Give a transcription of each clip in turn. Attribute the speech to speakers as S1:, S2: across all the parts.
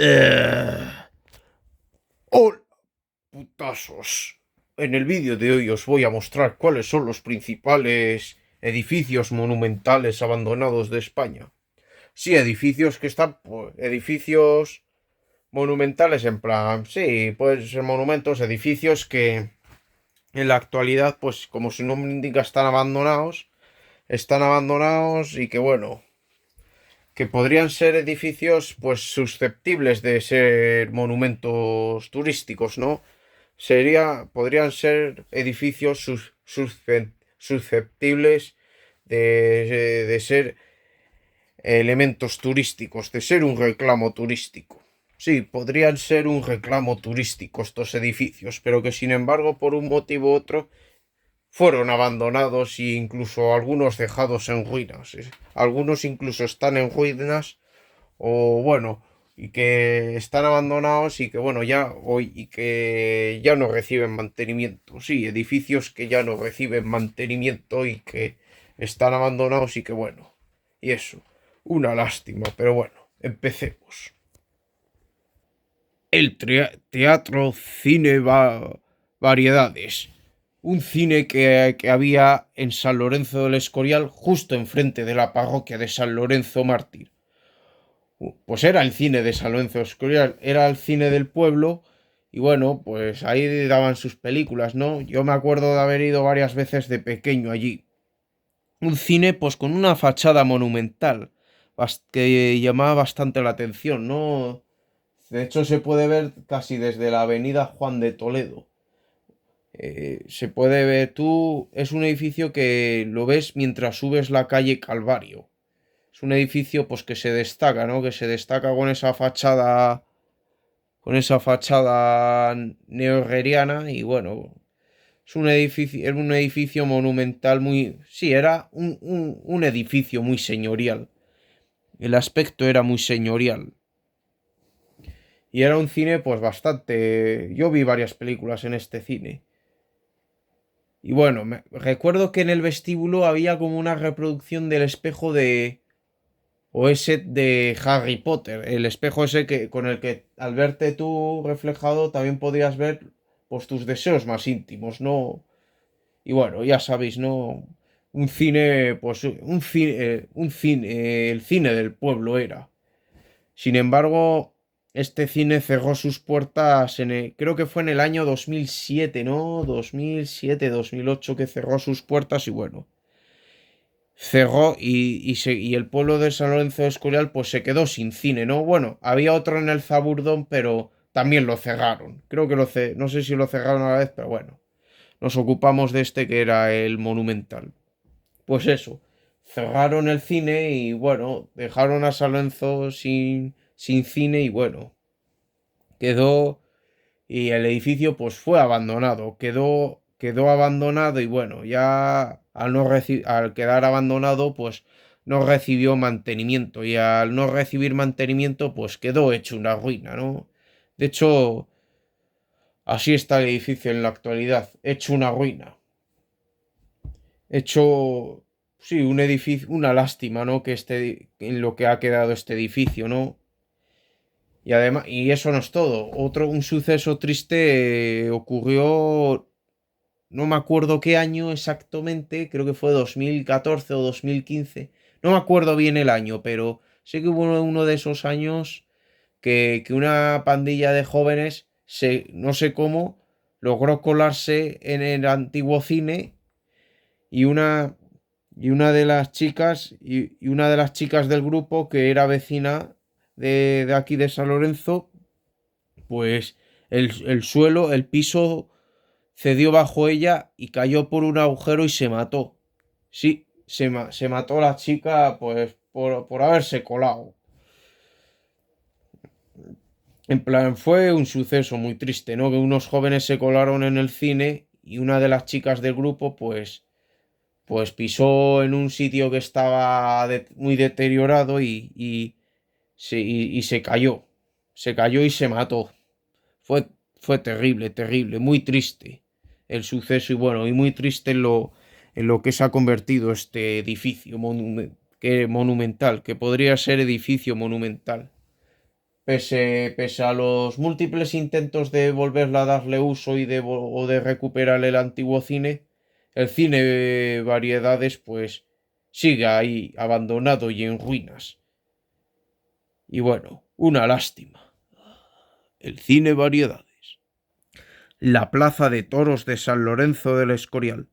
S1: Eh, Hola, putazos. En el vídeo de hoy os voy a mostrar cuáles son los principales edificios monumentales abandonados de España. Sí, edificios que están, pues, edificios monumentales en plan, sí, pueden ser monumentos, edificios que en la actualidad, pues como su nombre indica, están abandonados y que bueno, que podrían ser edificios pues susceptibles de ser monumentos turísticos, ¿no? Podrían ser edificios susceptibles de ser elementos turísticos, de ser un reclamo turístico. Sí, podrían ser un reclamo turístico estos edificios, pero que sin embargo, por un motivo u otro, fueron abandonados e incluso algunos dejados en ruinas. Algunos incluso están en ruinas o bueno, y que están abandonados y que bueno, ya hoy y que ya no reciben mantenimiento. Sí, edificios que ya no reciben mantenimiento y que están abandonados y que bueno, y eso, una lástima, pero bueno, empecemos. El teatro cine variedades. Un cine que había en San Lorenzo del Escorial, justo enfrente de la parroquia de San Lorenzo Mártir. Pues era el cine de San Lorenzo Escorial, era el cine del pueblo y bueno, pues ahí daban sus películas, ¿no? Yo me acuerdo de haber ido varias veces de pequeño allí. Un cine pues con una fachada monumental que llamaba bastante la atención, ¿no? De hecho se puede ver casi desde la avenida Juan de Toledo. Se puede ver tú, es un edificio que lo ves mientras subes la calle Calvario. Es un edificio pues que se destaca, ¿no? Que se destaca con esa fachada neoherreriana y bueno, era un edificio monumental muy, sí, era un edificio muy señorial. El aspecto era muy señorial. Y era un cine pues bastante... Yo vi varias películas en este cine. Y bueno, recuerdo que en el vestíbulo había como una reproducción del espejo de, o ese de Harry Potter, el espejo ese que con el que al verte tú reflejado también podías ver pues tus deseos más íntimos, ¿no? Y bueno, ya sabéis, ¿no? Un cine, pues un cine, el cine del pueblo era. Sin embargo, este cine cerró sus puertas creo que fue en el año 2007, ¿no? 2007, 2008 que cerró sus puertas y bueno, cerró y el pueblo de San Lorenzo de Escorial pues se quedó sin cine, ¿no? Bueno, había otro en el Zaburdón, pero también lo cerraron. Creo que no sé si lo cerraron a la vez, pero bueno, nos ocupamos de este que era el Monumental. Pues eso, cerraron el cine y bueno, dejaron a San Lorenzo sin cine y bueno, quedó y el edificio pues fue abandonado, quedó abandonado y bueno, ya al quedar abandonado pues no recibió mantenimiento y al no recibir mantenimiento pues quedó hecho una ruina, ¿no? De hecho, así está el edificio en la actualidad, hecho una ruina, hecho, sí, un edificio, una lástima, ¿no? Que en lo que ha quedado este edificio, ¿no? Y además, y eso no es todo. Un suceso triste ocurrió, no me acuerdo qué año exactamente, creo que fue 2014 o 2015. No me acuerdo bien el año, pero sé que hubo uno de esos años que una pandilla de jóvenes, no sé cómo, logró colarse en el antiguo cine y una de las chicas, y una de las chicas del grupo que era vecina de aquí de San Lorenzo, pues el suelo, el piso cedió bajo ella y cayó por un agujero y se mató. Sí, se mató la chica pues por haberse colado. En plan, fue un suceso muy triste, ¿no? Que unos jóvenes se colaron en el cine y una de las chicas del grupo pues pisó en un sitio que estaba muy deteriorado y se cayó. Se cayó y se mató. Fue, fue terrible, terrible, muy triste el suceso y bueno, y muy triste en lo que se ha convertido este edificio monumental, que podría ser edificio monumental. Pese a los múltiples intentos de volverla a darle uso o de recuperar el antiguo cine, el cine variedades pues sigue ahí abandonado y en ruinas. Y bueno, una lástima. El cine variedades. La Plaza de Toros de San Lorenzo del Escorial.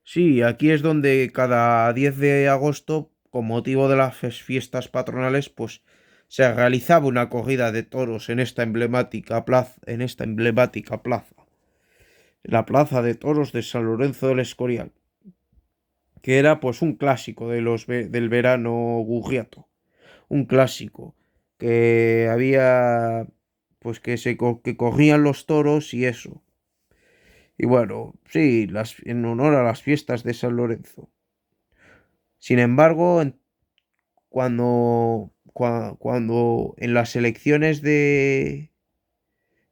S1: Sí, aquí es donde cada 10 de agosto, con motivo de las fiestas patronales, pues se realizaba una corrida de toros en esta emblemática plaza, la Plaza de Toros de San Lorenzo del Escorial, que era pues un clásico del verano gurriato, un clásico que había pues que corrían los toros y eso. Y bueno, sí, en honor a las fiestas de San Lorenzo. Sin embargo, cuando en las elecciones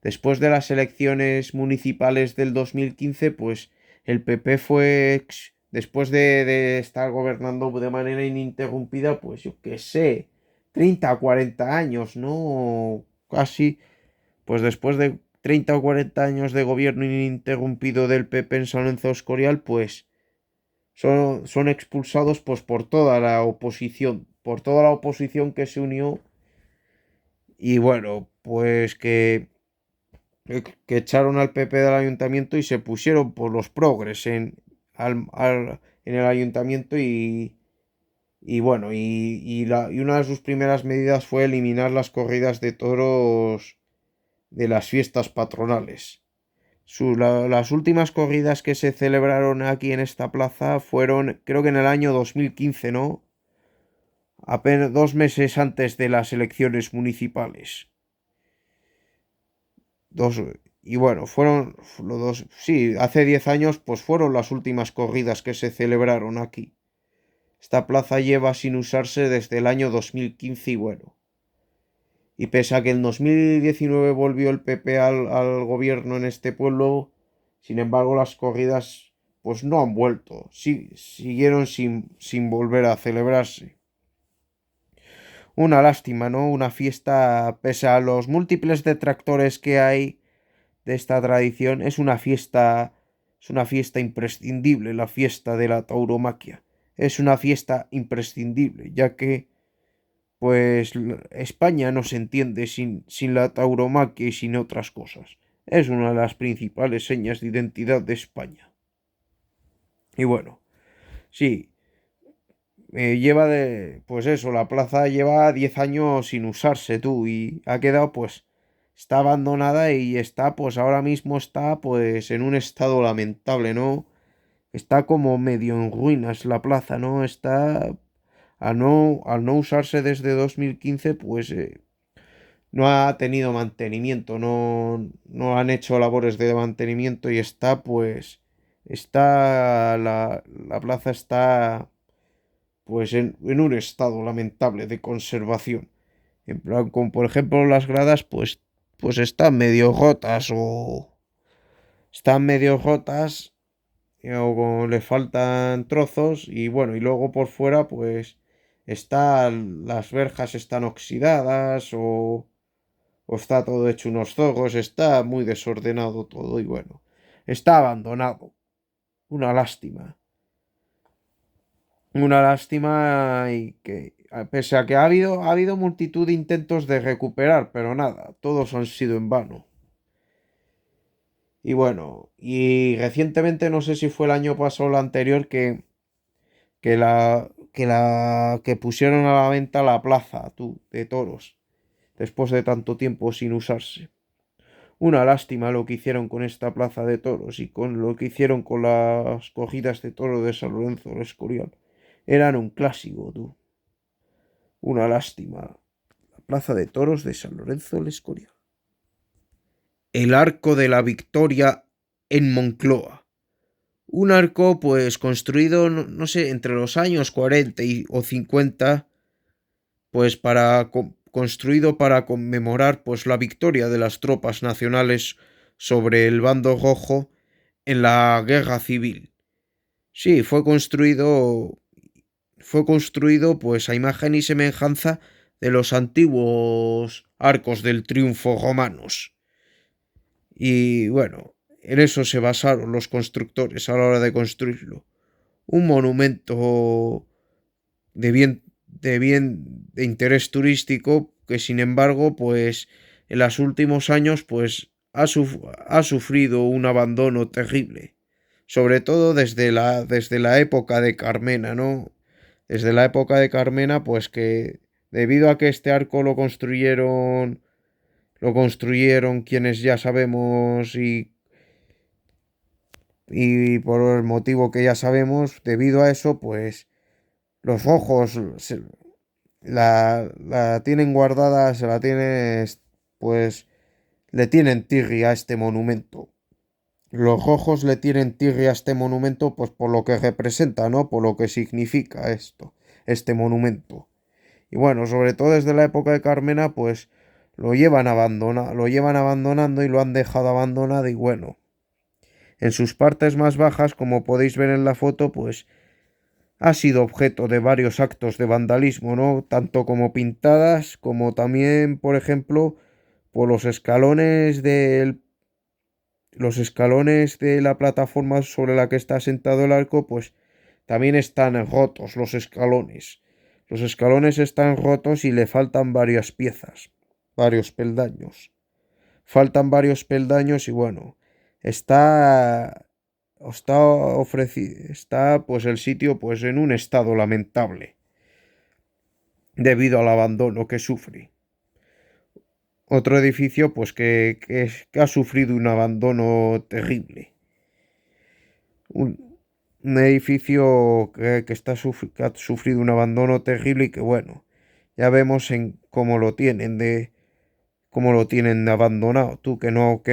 S1: después de las elecciones municipales del 2015, pues el PP después de estar gobernando de manera ininterrumpida, pues yo qué sé, 30 o 40 años, ¿no? Casi, pues después de 30 o 40 años de gobierno ininterrumpido del PP en San Lorenzo Escorial, pues son expulsados pues por toda la oposición que se unió y bueno, pues que echaron al PP del ayuntamiento y se pusieron por los progres en el ayuntamiento y bueno, y una de sus primeras medidas fue eliminar las corridas de toros de las fiestas patronales. Las últimas corridas que se celebraron aquí en esta plaza fueron, creo que en el año 2015, ¿no? Apenas 2 meses antes de las elecciones municipales. Dos, y bueno, sí, hace 10 años pues fueron las últimas corridas que se celebraron aquí. Esta plaza lleva sin usarse desde el año 2015 y bueno. Y pese a que en 2019 volvió el PP al gobierno en este pueblo, sin embargo las corridas pues no han vuelto, siguieron sin volver a celebrarse. Una lástima, ¿no? Una fiesta, pese a los múltiples detractores que hay de esta tradición, es una fiesta imprescindible, la fiesta de la tauromaquia. Es una fiesta imprescindible, ya que pues España no se entiende sin la tauromaquia y sin otras cosas. Es una de las principales señas de identidad de España. Y bueno, sí, pues eso, la plaza lleva 10 años sin usarse tú y ha quedado pues, está abandonada y está pues ahora mismo está pues en un estado lamentable, ¿no? Está como medio en ruinas la plaza, ¿no? Al no usarse desde 2015 pues no ha tenido mantenimiento, no han hecho labores de mantenimiento y la plaza está pues en un estado lamentable de conservación. En plan, como por ejemplo las gradas, pues están medio rotas o le faltan trozos y bueno, y luego por fuera, pues las verjas están oxidadas o está todo hecho unos zorros, está muy desordenado todo y bueno, está abandonado. Una lástima. Una lástima y que, pese a que ha habido multitud de intentos de recuperar, pero nada, todos han sido en vano. Y bueno, y recientemente, no sé si fue el año pasado o el anterior, que pusieron a la venta la plaza, de toros, después de tanto tiempo sin usarse. Una lástima lo que hicieron con esta plaza de toros y con lo que hicieron con las cogidas de toro de San Lorenzo del Escorial. Eran un clásico, tú. Una lástima. La plaza de toros de San Lorenzo del Escorial. El Arco de la Victoria en Moncloa. Un arco, pues, construido, no sé, entre los años 40 o 50, pues, construido para conmemorar, pues, la victoria de las tropas nacionales sobre el bando rojo en la Guerra Civil. Sí, fue construido, pues, a imagen y semejanza de los antiguos arcos del triunfo romanos. Y bueno, en eso se basaron los constructores a la hora de construirlo. Un monumento de interés turístico que sin embargo, pues en los últimos años, pues ha sufrido un abandono terrible. Sobre todo desde la época de Carmena, ¿no? Desde la época de Carmena, pues que debido a que este arco lo construyeron quienes ya sabemos y por el motivo que ya sabemos, debido a eso, pues los rojos la tienen guardada, se la tiene, pues le tienen tirria a este monumento. Los rojos le tienen tirria a este monumento, pues por lo que representa, ¿no? Por lo que significa esto, este monumento. Y bueno, sobre todo desde la época de Carmena, pues lo llevan abandonando y lo han dejado abandonado y bueno, en sus partes más bajas, como podéis ver en la foto, pues ha sido objeto de varios actos de vandalismo, ¿no? Tanto como pintadas, como también, por ejemplo, por los escalones de la plataforma sobre la que está sentado el arco, pues también están rotos los escalones. Los escalones están rotos y le faltan varias piezas, varios peldaños. Faltan varios peldaños y bueno, está pues el sitio pues en un estado lamentable debido al abandono que sufre. Otro edificio pues que ha sufrido un abandono terrible. Un edificio que ha sufrido un abandono terrible y que bueno, ya vemos en cómo lo tienen abandonado. Tú que no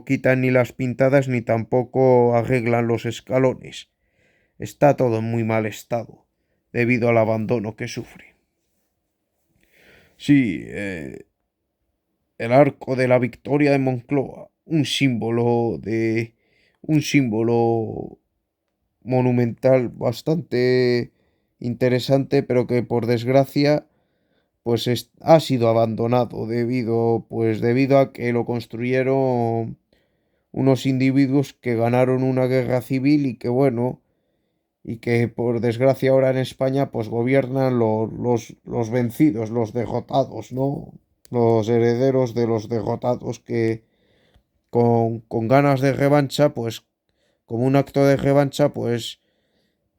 S1: quitan ni las pintadas ni tampoco arreglan los escalones. Está todo en muy mal estado debido al abandono que sufre. Sí, el arco de la Victoria de Moncloa, un símbolo monumental bastante interesante, pero que por desgracia pues ha sido abandonado debido a que lo construyeron unos individuos que ganaron una guerra civil y que bueno, y que por desgracia ahora en España pues gobiernan los vencidos, los derrotados, ¿no? Los herederos de los derrotados que con ganas de revancha, pues como un acto de revancha, pues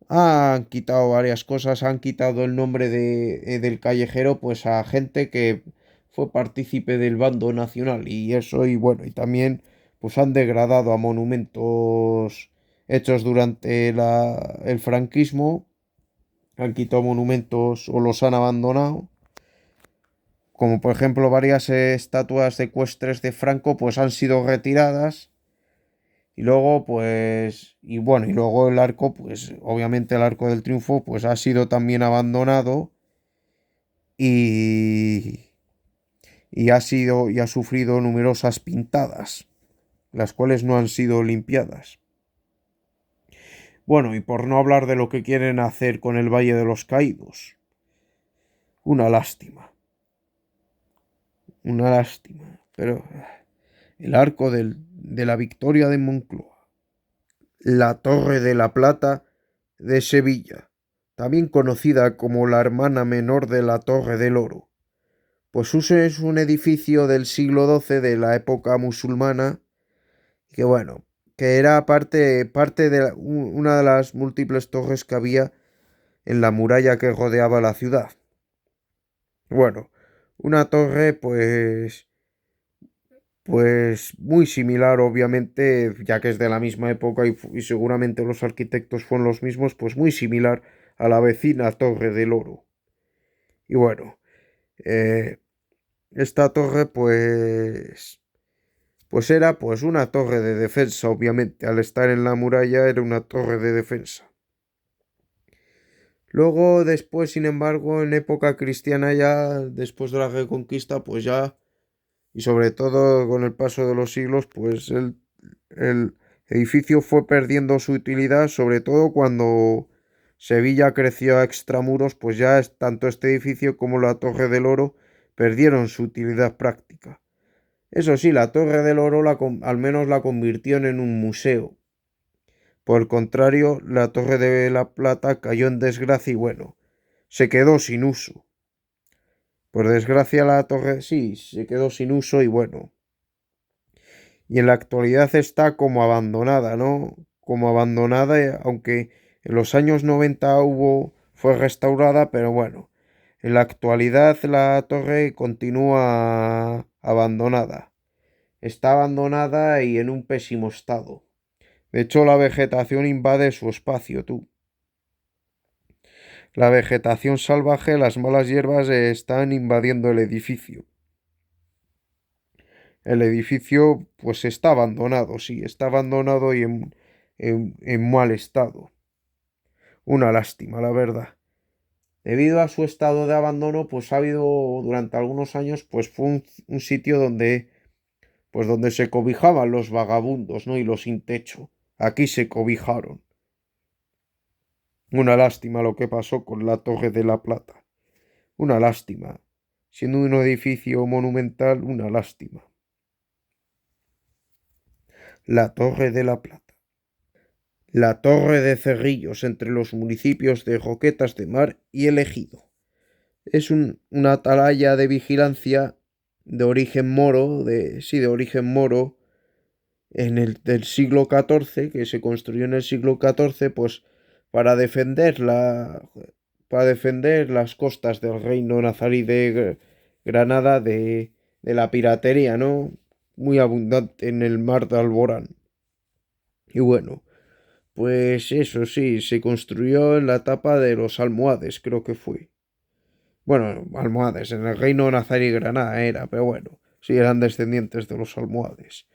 S1: han quitado varias cosas, han quitado el nombre del callejero pues a gente que fue partícipe del bando nacional y eso y bueno, y también pues han degradado a monumentos hechos durante el franquismo, han quitado monumentos o los han abandonado, como por ejemplo varias estatuas ecuestres de Franco pues han sido retiradas. Y luego, pues, y bueno, y luego el arco, pues, obviamente el Arco del Triunfo, pues ha sido también abandonado y, y ha sufrido numerosas pintadas, las cuales no han sido limpiadas. Bueno, y por no hablar de lo que quieren hacer con el Valle de los Caídos. Una lástima, una lástima. Pero el de la Victoria de Moncloa, la Torre de la Plata de Sevilla, también conocida como la hermana menor de la Torre del Oro, pues es un edificio del siglo XII de la época musulmana, que bueno, que era parte de una de las múltiples torres que había en la muralla que rodeaba la ciudad. Bueno, una torre pues muy similar obviamente, ya que es de la misma época y seguramente los arquitectos fueron los mismos, pues muy similar a la vecina Torre del Oro. Y bueno, eh, esta torre pues era pues una torre de defensa, obviamente, al estar en la muralla era una torre de defensa. Luego, después, sin embargo, en época cristiana ya, después de la Reconquista, pues ya, y sobre todo con el paso de los siglos, pues el edificio fue perdiendo su utilidad, sobre todo Sevilla creció a extramuros, pues ya tanto este edificio como la Torre del Oro perdieron su utilidad práctica. Eso sí, la Torre del Oro al menos la convirtieron en un museo. Por el contrario, la Torre de la Plata cayó en desgracia y bueno, se quedó sin uso. Por desgracia la torre sí, se quedó sin uso y bueno. Y en la actualidad está como abandonada, ¿no? Como abandonada, aunque en los años 90 fue restaurada, pero bueno, en la actualidad la torre continúa abandonada. Está abandonada y en un pésimo estado. De hecho, la vegetación invade su espacio, tú. La vegetación salvaje, las malas hierbas están invadiendo el edificio. El edificio pues está abandonado, sí, está abandonado y en mal estado. Una lástima, la verdad. Debido a su estado de abandono, pues ha habido durante algunos años, pues fue un sitio donde se cobijaban los vagabundos, ¿no? Y los sin techo. Aquí se cobijaron. Una lástima lo que pasó con la Torre de la Plata. Una lástima. Siendo un edificio monumental, una lástima. La Torre de la Plata. La Torre de Cerrillos entre los municipios de Roquetas de Mar y El Ejido. Es una atalaya de vigilancia de origen moro, de origen moro, del siglo XIV, que se construyó en el siglo XIV, pues para defender para defender las costas del reino nazarí de Granada de la piratería, ¿no? Muy abundante en el mar de Alborán. Y bueno, pues eso sí, se construyó en la etapa de los almohades, creo que fue. Bueno, almohades, en el reino nazarí Granada era, pero bueno, sí eran descendientes de los almohades.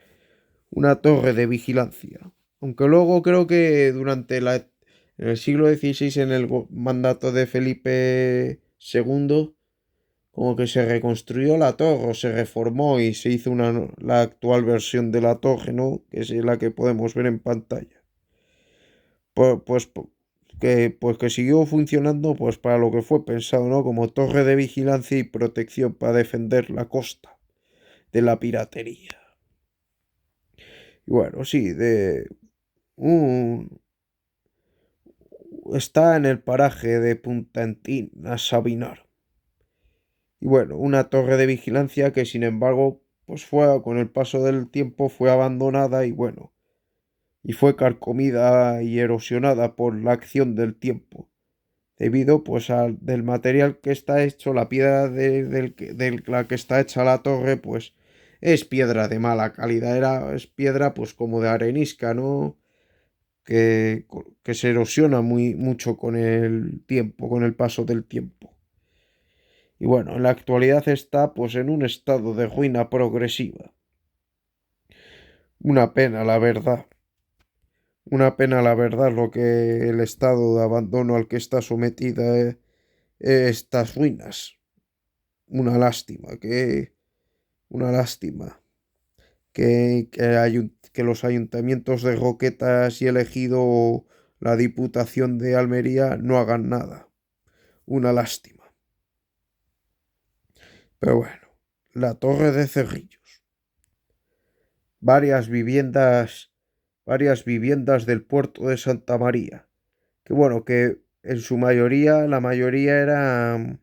S1: Una torre de vigilancia. Aunque luego creo que en el siglo XVI, en el mandato de Felipe II, como que se reconstruyó la torre, o se reformó y se hizo la actual versión de la torre, ¿no? Que es la que podemos ver en pantalla. Pues, que siguió funcionando pues para lo que fue pensado, ¿no? Como torre de vigilancia y protección para defender la costa de la piratería. Y bueno, sí, está en el paraje de Punta Entina, Sabinar. Y bueno, una torre de vigilancia que sin embargo, pues con el paso del tiempo fue abandonada y bueno, y fue carcomida y erosionada por la acción del tiempo, debido pues al del material que está hecho, la piedra de la que está hecha la torre, pues es piedra de mala calidad, es piedra pues como de arenisca, ¿no? Que se erosiona mucho con el tiempo, con el paso del tiempo. Y bueno, en la actualidad está pues en un estado de ruina progresiva. Una pena, la verdad. Una pena, la verdad, lo que el estado de abandono al que está sometida estas ruinas. Una lástima, una lástima que los ayuntamientos de Roquetas y elegido la Diputación de Almería no hagan nada. Una lástima. Pero bueno, la Torre de Cerrillos. Varias viviendas, varias viviendas del puerto de Santa María. Que bueno, que en su mayoría, la mayoría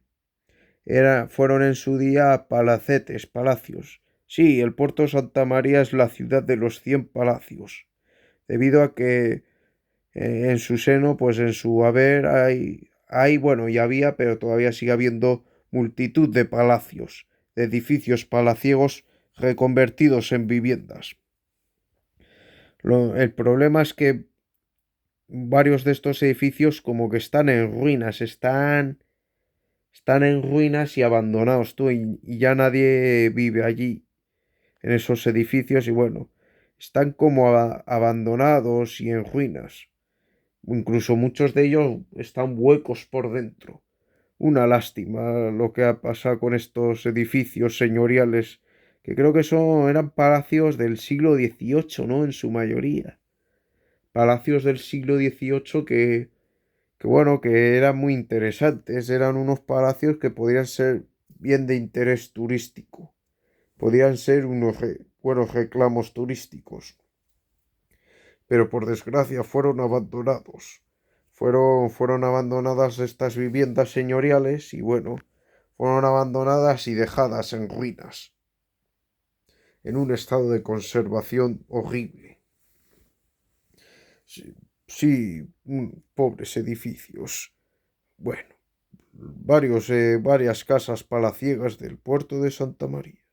S1: fueron en su día palacetes, palacios. Sí, el puerto de Santa María es la ciudad de los 100 palacios, debido a que en su seno, pues en su haber bueno, ya había, pero todavía sigue habiendo multitud de palacios, de edificios palaciegos reconvertidos en viviendas. El problema es que varios de estos edificios como que están en ruinas, están en ruinas y abandonados tú, y ya nadie vive allí, en esos edificios, y bueno, están como abandonados y en ruinas. Incluso muchos de ellos están huecos por dentro. Una lástima lo que ha pasado con estos edificios señoriales, que creo que eran palacios del siglo XVIII, ¿no? En su mayoría. Palacios del siglo XVIII que bueno, que eran muy interesantes, eran unos palacios que podían ser bien de interés turístico, podían ser unos buenos reclamos turísticos, pero por desgracia fueron abandonados. Fueron abandonadas estas viviendas señoriales y bueno, fueron abandonadas y dejadas en ruinas, en un estado de conservación horrible. Sí, sí, pobres edificios. Bueno, varias casas palaciegas del puerto de Santa María.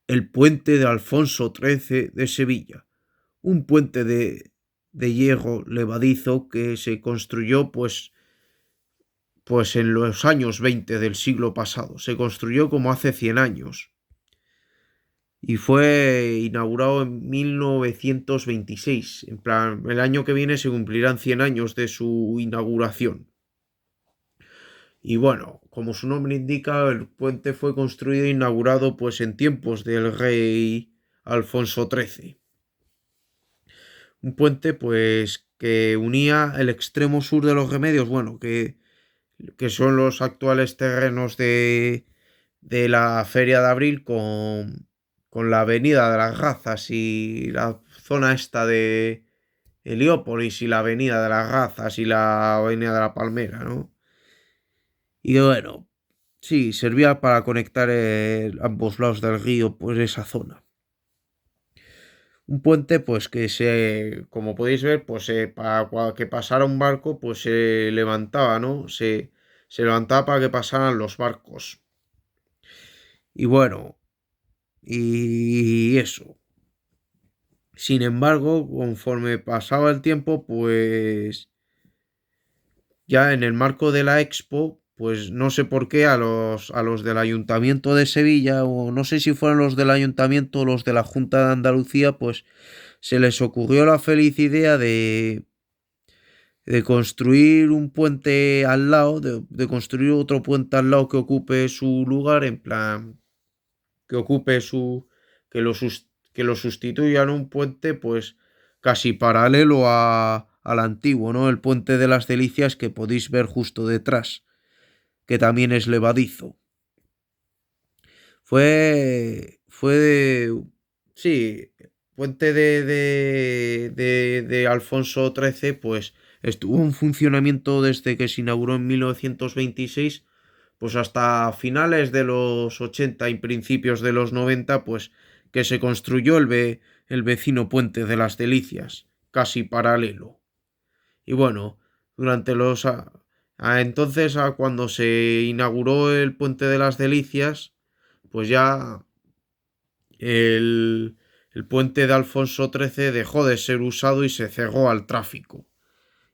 S1: El puente de Alfonso XIII de Sevilla, un puente de hierro levadizo que se construyó pues en los años 20 del siglo pasado. Se construyó como hace 100 años y fue inaugurado en 1926. En plan, el año que viene se cumplirán 100 años de su inauguración. Y bueno, como su nombre indica, el puente fue construido e inaugurado pues en tiempos del rey Alfonso XIII. Un puente pues que unía el extremo sur de los Remedios, bueno, que son los actuales terrenos de la Feria de Abril con la Avenida de las Razas y la zona esta de Heliópolis y la Avenida de las Razas y la Avenida de la Palmera, ¿no? Y bueno, sí, servía para conectar ambos lados del río, pues esa zona. Un puente, pues que como podéis ver, pues para que pasara un barco, pues se levantaba, ¿no? Se levantaba para que pasaran los barcos. Y bueno, y eso. Sin embargo, conforme pasaba el tiempo, pues ya en el marco de la Expo, pues no sé por qué a los del Ayuntamiento de Sevilla, o no sé si fueron los del Ayuntamiento o los de la Junta de Andalucía, pues se les ocurrió la feliz idea de construir un puente al lado, de construir otro puente al lado que ocupe su lugar, en plan, que ocupe su, que lo sustituyan un puente, pues casi paralelo al antiguo, ¿no? El puente de las Delicias que podéis ver justo detrás, que también es levadizo. Sí, puente de Alfonso XIII, pues estuvo en funcionamiento desde que se inauguró en 1926, pues hasta finales de los 80 y principios de los 90, pues que se construyó el vecino puente de las Delicias, casi paralelo. Y bueno, durante entonces, cuando se inauguró el puente de las Delicias, pues ya el, el puente de Alfonso XIII dejó de ser usado y se cerró al tráfico.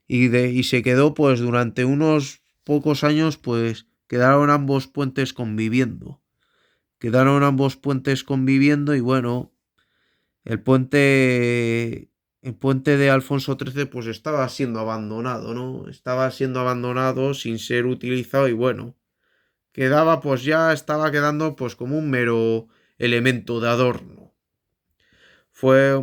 S1: Y se quedó pues durante unos pocos años pues quedaron ambos puentes conviviendo. Quedaron ambos puentes conviviendo y bueno, el puente el puente de Alfonso XIII pues estaba siendo abandonado, ¿no? Estaba siendo abandonado sin ser utilizado y bueno, estaba quedando pues como un mero elemento de adorno. Fue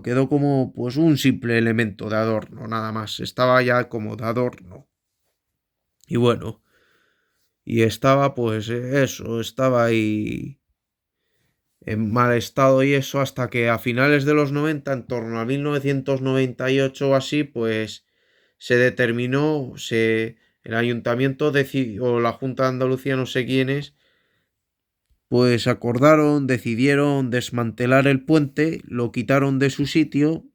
S1: quedó como pues un simple elemento de adorno, nada más. Estaba ya como de adorno. Y bueno, y estaba pues estaba ahí en mal estado y eso hasta que a finales de los 90, en torno a 1998 o así, pues se determinó, el ayuntamiento decidió, o la Junta de Andalucía, no sé quiénes, pues decidieron desmantelar el puente, lo quitaron de su sitio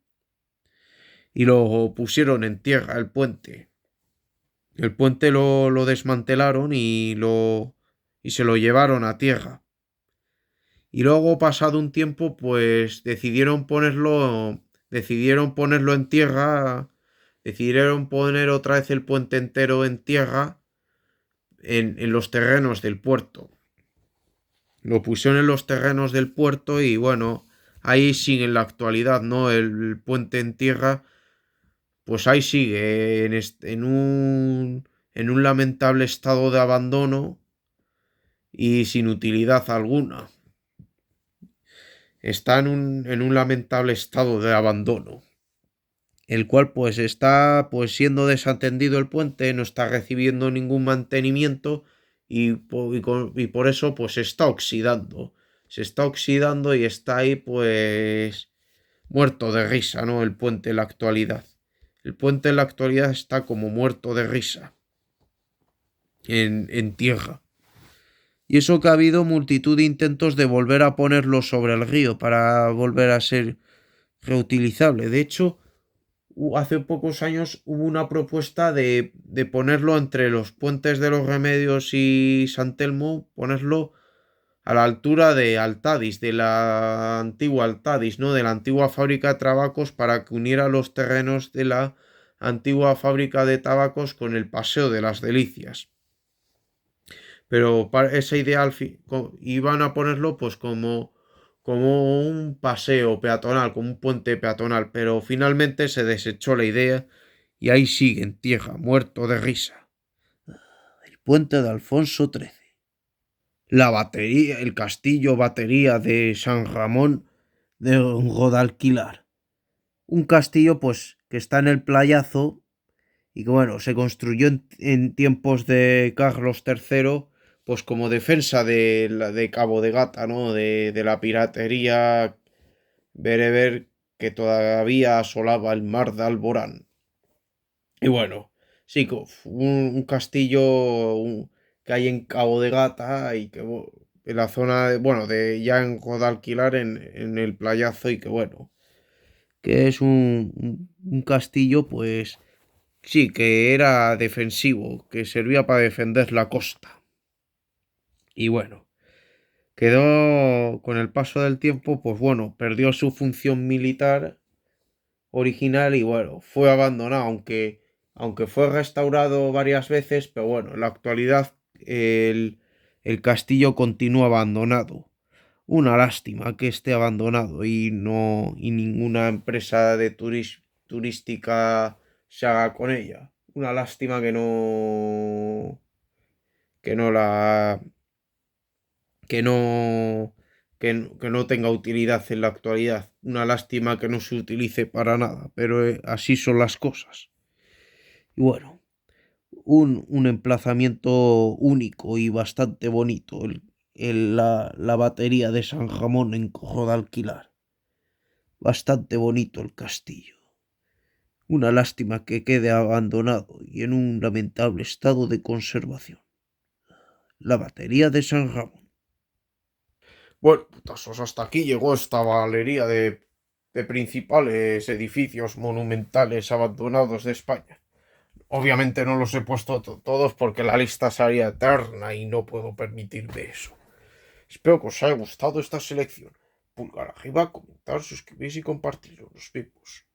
S1: y lo pusieron en tierra, el puente. El puente lo desmantelaron y se lo llevaron a tierra. Y luego, pasado un tiempo, pues decidieron ponerlo en tierra, decidieron poner otra vez el puente entero en tierra en los terrenos del puerto. Lo pusieron en los terrenos del puerto y bueno, ahí sigue en la actualidad, ¿no? El puente en tierra, pues ahí sigue en un lamentable estado de abandono y sin utilidad alguna. Está en un lamentable estado de abandono. el cual pues está pues siendo desatendido el puente, no está recibiendo ningún mantenimiento y por eso pues se está oxidando y está ahí pues muerto de risa, ¿no? El puente en la actualidad. El puente en la actualidad está como muerto de risa en tierra. Y eso que ha habido multitud de intentos de volver a ponerlo sobre el río para volver a ser reutilizable. De hecho, hace pocos años hubo una propuesta de ponerlo entre los puentes de los Remedios y San Telmo, ponerlo a la altura de Altadis, de la antigua Altadis, ¿no? De la antigua fábrica de tabacos para que uniera los terrenos de la antigua fábrica de tabacos con el Paseo de las Delicias. Pero para esa idea iban a ponerlo pues como un paseo peatonal, como un puente peatonal, pero finalmente se desechó la idea y ahí sigue en tierra, muerto de risa. El puente de Alfonso XIII. La batería, el castillo batería de San Ramón de Godalquilar. Un castillo pues que está en el playazo y que bueno, se construyó en tiempos de Carlos III, pues como defensa de Cabo de Gata, ¿no? De la piratería bereber que todavía asolaba el mar de Alborán. Y bueno, sí, un castillo que hay en Cabo de Gata y que en la zona, bueno, de ya en Guadalquilar, en el playazo y que bueno, que es un castillo pues sí, que era defensivo, que servía para defender la costa. Y bueno, quedó con el paso del tiempo, pues bueno, perdió su función militar original y bueno, fue abandonado, aunque fue restaurado varias veces, pero bueno, en la actualidad el castillo continúa abandonado. Una lástima que esté abandonado y ninguna empresa de turística se haga con ella. Una lástima que no la que no que no tenga utilidad en la actualidad. Una lástima que no se utilice para nada, pero así son las cosas. Y bueno, un emplazamiento único y bastante bonito, la batería de San Ramón en Cojo de Alquilar. Bastante bonito el castillo. Una lástima que quede abandonado y en un lamentable estado de conservación. La batería de San Ramón. Bueno, putazos, hasta aquí llegó esta galería de principales edificios monumentales abandonados de España. Obviamente no los he puesto todos porque la lista sería eterna y no puedo permitirme eso. Espero que os haya gustado esta selección. Pulgar arriba, comentar, suscribirse y compartirlo. Nos vemos.